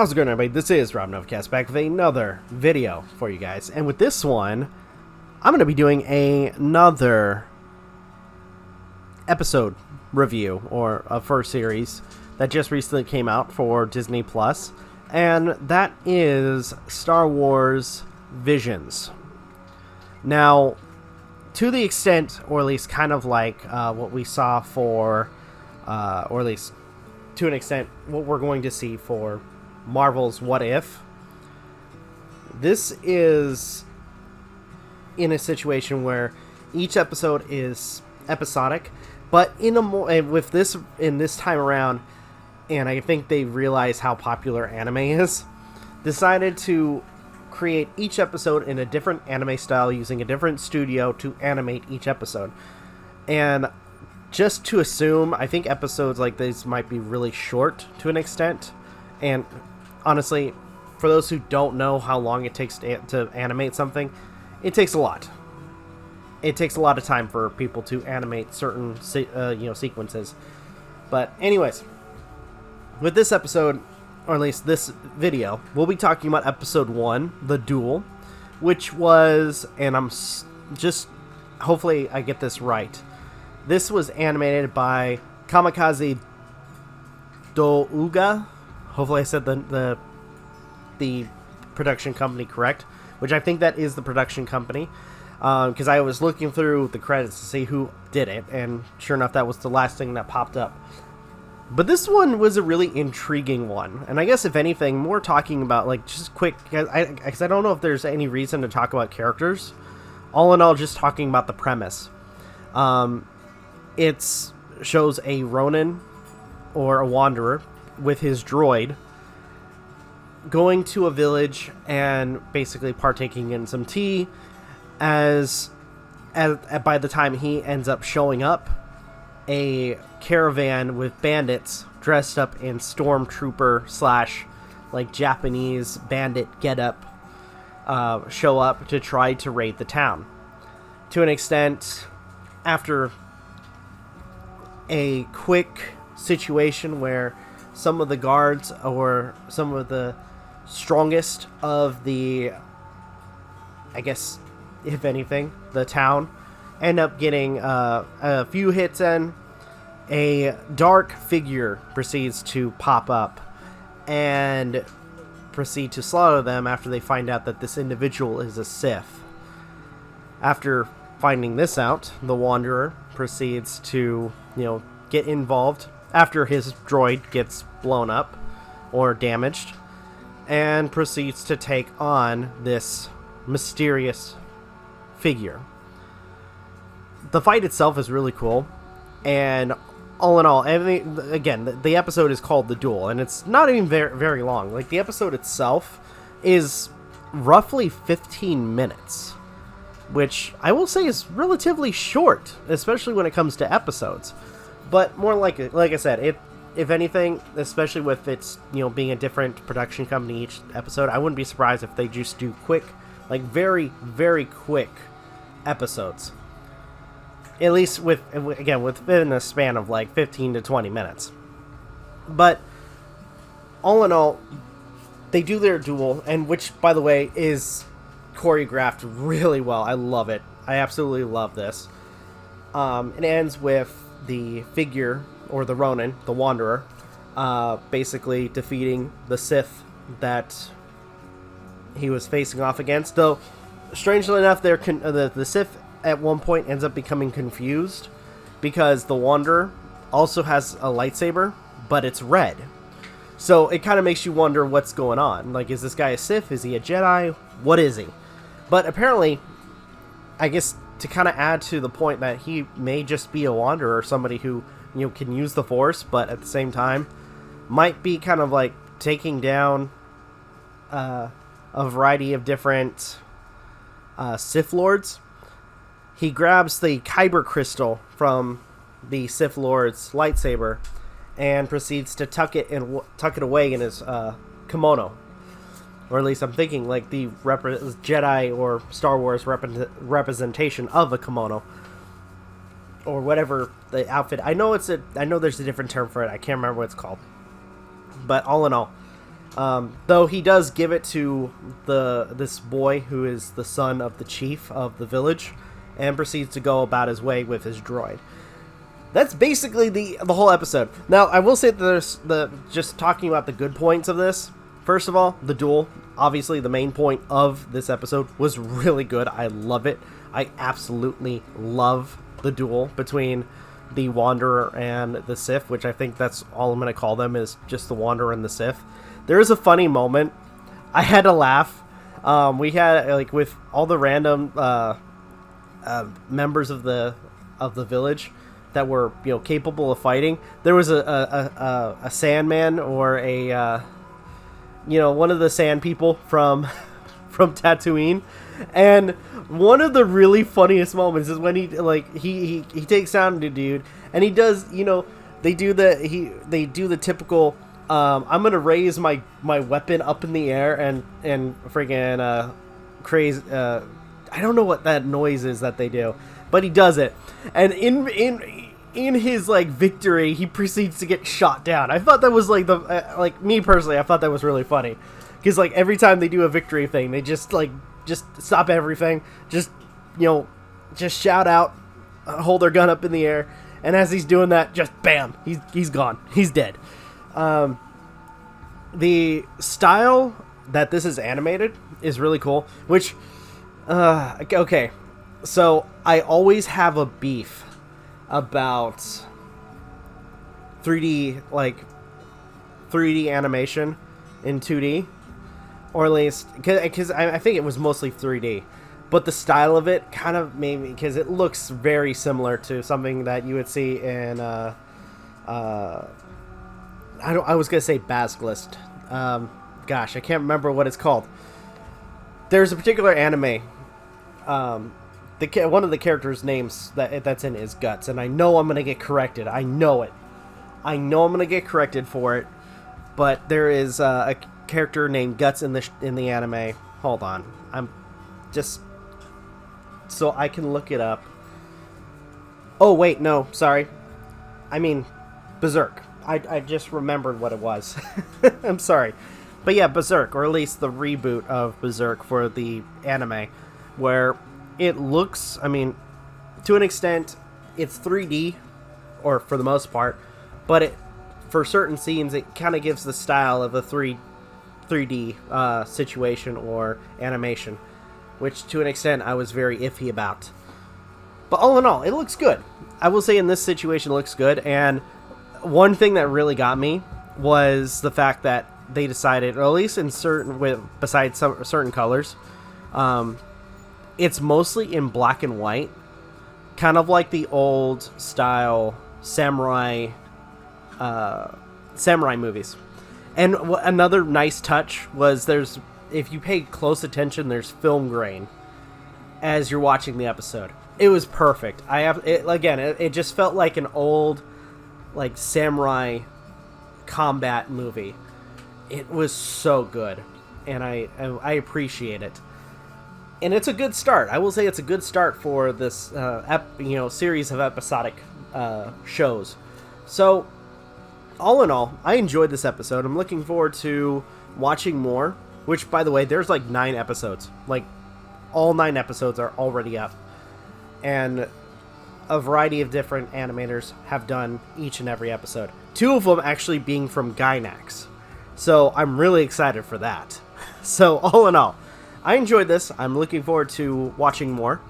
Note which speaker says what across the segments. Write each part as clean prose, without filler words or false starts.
Speaker 1: How's it going, everybody? This is Novakast back with another video for you guys. And with this one, I'm going to be doing another episode review, or a first series that just recently came out for Disney Plus, and that is Star Wars Visions. Now, to the extent, or at least kind of like what we saw for, or at least to an extent, what we're going to see for Marvel's What If, this is in a situation where each episode is episodic, but in a more with this in this time around, and I think they realize how popular anime is, decided to create each episode in a different anime style using a different studio to animate each episode. And just to assume, I think episodes like these might be really short to an extent. And honestly, for those who don't know how long it takes to animate something, it takes a lot. It takes a lot of time for people to animate certain sequences. But anyways, with this episode, or at least this video, we'll be talking about episode 1, The Duel, which was, and I'm just, hopefully I get this right, this was animated by Kamikaze Douga. Hopefully I said the production company correct, which I think that is the production company, because I was looking through the credits to see who did it, and sure enough, that was the last thing that popped up. But this one was a really intriguing one, and I guess if anything, more talking about, like, just quick, because I don't know if there's any reason to talk about characters. All in all, just talking about the premise. It shows a Ronin, or a Wanderer, with his droid, going to a village and basically partaking in some tea, as by the time he ends up showing up, a caravan with bandits dressed up in stormtrooper slash like Japanese bandit getup show up to try to raid the town. To an extent, after a quick situation where some of the guards, or some of the strongest of the, I guess, if anything, the town, end up getting a few hits in, a dark figure proceeds to pop up and proceed to slaughter them after they find out that this individual is a Sith. After finding this out, the Wanderer proceeds to, get involved after his droid gets blown up or damaged, and proceeds to take on this mysterious figure. The fight itself is really cool, and all in all, again, the episode is called The Duel, and it's not even very, very long. Like, the episode itself is roughly 15 minutes, which I will say is relatively short, especially when it comes to episodes. But more like I said, if anything, especially with its, being a different production company each episode, I wouldn't be surprised if they just do quick, like very, very quick episodes. At least within a span of like 15 to 20 minutes. But all in all, they do their duel, and which, by the way, is choreographed really well. I love it. I absolutely love this. It ends with the figure, or the Ronin, the Wanderer, basically defeating the Sith that he was facing off against. Though, strangely enough, the Sith at one point ends up becoming confused, because the Wanderer also has a lightsaber, but it's red. So it kind of makes you wonder what's going on. Like, is this guy a Sith? Is he a Jedi? What is he? But apparently, I guess to kind of add to the point that he may just be a Wanderer, or somebody who, can use the Force, but at the same time might be kind of like taking down a variety of different Sith Lords. He grabs the Kyber crystal from the Sith Lord's lightsaber and proceeds to tuck it away in his kimono. Or at least I'm thinking like the Jedi or Star Wars representation of a kimono, or whatever the outfit. I know there's a different term for it. I can't remember what it's called. But all in all, Though he does give it to this boy who is the son of the chief of the village, and proceeds to go about his way with his droid. That's basically the whole episode. Now, I will say that there's just talking about the good points of this. First of all, the duel, obviously the main point of this episode, was really good. I love it. I absolutely love the duel between the Wanderer and the Sith, which I think that's all I'm going to call them, is just the Wanderer and the Sith. There is a funny moment. I had to laugh. We had, like, with all the random members of the village that were, you know, capable of fighting. There was a Sandman, or a one of the Sand people from Tatooine, and one of the really funniest moments is when he takes down the dude, and he does, you know, they do the typical I'm gonna raise my weapon up in the air and friggin' crazy. I don't know what that noise is that they do, but he does it, and in his, like, victory, he proceeds to get shot down. I thought that was, like, me personally, I thought that was really funny, because, like, every time they do a victory thing, they just stop everything, just shout out, hold their gun up in the air, and as he's doing that, just bam, he's gone, he's dead. The style that this is animated is really cool, which, okay, so I always have a beef about 3D animation in 2D, or at least, because I think it was mostly 3D, but the style of it kind of made me, because it looks very similar to something that you would see in, I was going to say Basilisk. Gosh, I can't remember what it's called. There's a particular anime, one of the characters' names that's in is Guts, and I know I'm gonna get corrected. I know it. I know I'm gonna get corrected for it. But there is a character named Guts in the anime. Hold on, I'm just so I can look it up. Oh wait, no, sorry. I mean Berserk. I just remembered what it was. I'm sorry, but yeah, Berserk, or at least the reboot of Berserk for the anime, where it looks, I mean, to an extent, it's 3D, or for the most part, but for certain scenes, it kind of gives the style of a 3D situation or animation, which to an extent I was very iffy about. But all in all, it looks good. I will say in this situation, it looks good, and one thing that really got me was the fact that they decided, or at least in besides some certain colors, it's mostly in black and white, kind of like the old style samurai movies. And another nice touch was if you pay close attention, there's film grain as you're watching the episode. It was perfect. It just felt like an old, like, samurai combat movie. It was so good, and I appreciate it. And it's a good start. I will say it's a good start for this series of episodic shows. So, all in all, I enjoyed this episode. I'm looking forward to watching more, which, by the way, there's like 9 episodes. Like, all 9 episodes are already up. And a variety of different animators have done each and every episode. 2 of them actually being from Gainax. So, I'm really excited for that. So, all in all, I enjoyed this. I'm looking forward to watching more.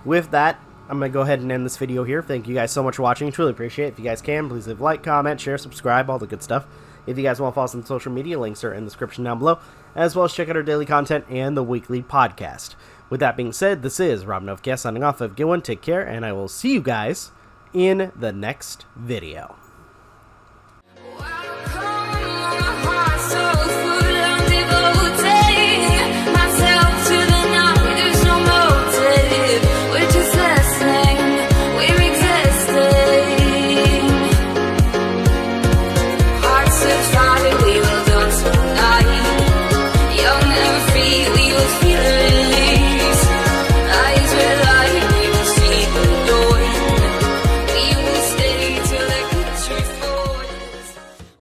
Speaker 1: With that, I'm going to go ahead and end this video here. Thank you guys so much for watching. Truly appreciate it. If you guys can, please leave a like, comment, share, subscribe, all the good stuff. If you guys want to follow us on social media, links are in the description down below, as well as check out our daily content and the weekly podcast. With that being said, this is Rob Novakast signing off. Have a good one, take care, and I will see you guys in the next video.